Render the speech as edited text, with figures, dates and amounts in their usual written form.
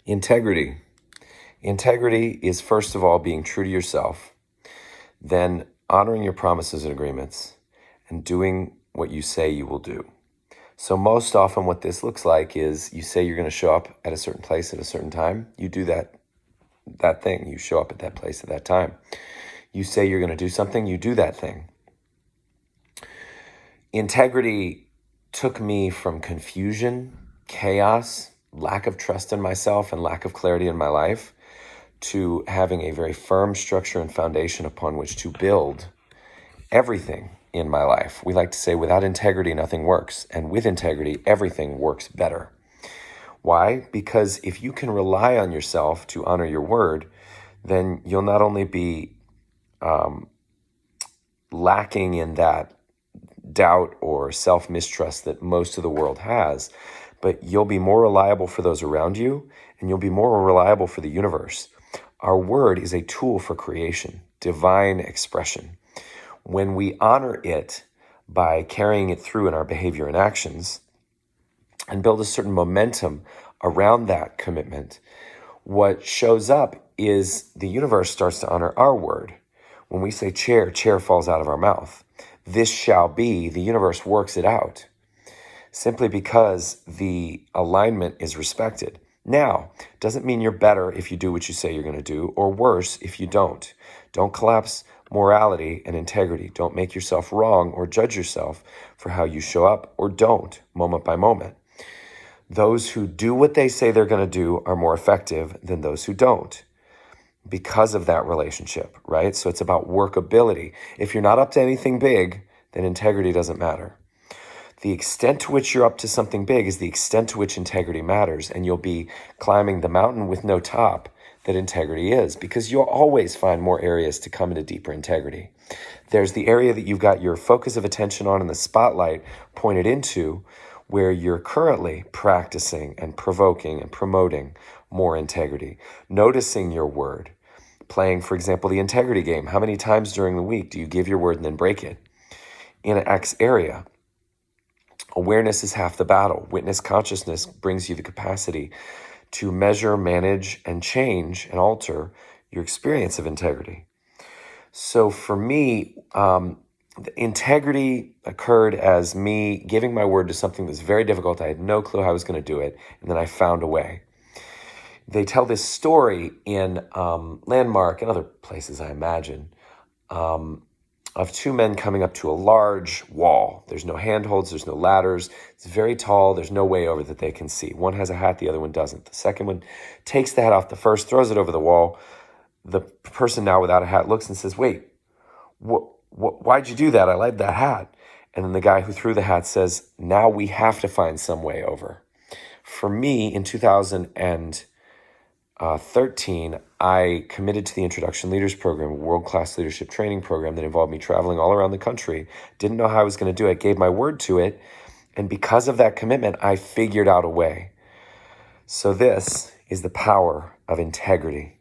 Integrity. Integrity is, first of all, being true to yourself, then honoring your promises and agreements, and doing what you say you will do. So most often what this looks like is you say you're going to show up at a certain place at a certain time. You do that thing. You show up at that place at that time. You say you're going to do something. You do that thing. Integrity took me from confusion, chaos, lack of trust in myself, and lack of clarity in my life to having a very firm structure and foundation upon which to build everything in my life. We like to say without integrity, nothing works. And with integrity, everything works better. Why? Because if you can rely on yourself to honor your word, then you'll not only be lacking in that doubt or self-mistrust that most of the world has, but you'll be more reliable for those around you, and you'll be more reliable for the universe. Our word is a tool for creation, divine expression. When we honor it by carrying it through in our behavior and actions and build a certain momentum around that commitment, what shows up is the universe starts to honor our word. When we say chair, chair falls out of our mouth. This shall be, the universe works it out simply because the alignment is respected. Now, doesn't mean you're better if you do what you say you're going to do, or worse if you don't. Don't collapse morality and integrity. Don't make yourself wrong or judge yourself for how you show up or don't, moment by moment. Those who do what they say they're going to do are more effective than those who don't because of that relationship, right? So it's about workability. If you're not up to anything big, then integrity doesn't matter. The extent to which you're up to something big is the extent to which integrity matters, and you'll be climbing the mountain with no top that integrity is, because you'll always find more areas to come into deeper integrity. There's the area that you've got your focus of attention on and the spotlight pointed into, where you're currently practicing and provoking and promoting more integrity, noticing your word, playing, for example, the integrity game. How many times during the week do you give your word and then break it? In an X area, awareness is half the battle. Witness consciousness brings you the capacity to measure, manage, and change and alter your experience of integrity. So for me, integrity occurred as me giving my word to something that's very difficult. I had no clue how I was going to do it, and then I found a way. They tell this story in Landmark and other places, I imagine, of two men coming up to a large wall. There's no handholds, there's no ladders. It's very tall, there's no way over that they can see. One has a hat, the other one doesn't. The second one takes the hat off the first, throws it over the wall. The person now without a hat looks and says, wait, why'd you do that? I like that hat. And then the guy who threw the hat says, now we have to find some way over. For me, in 2013, I committed to the Introduction Leaders Program, a world-class leadership training program that involved me traveling all around the country. Didn't know how I was going to do it, gave my word to it, and because of that commitment, I figured out a way. So this is the power of integrity.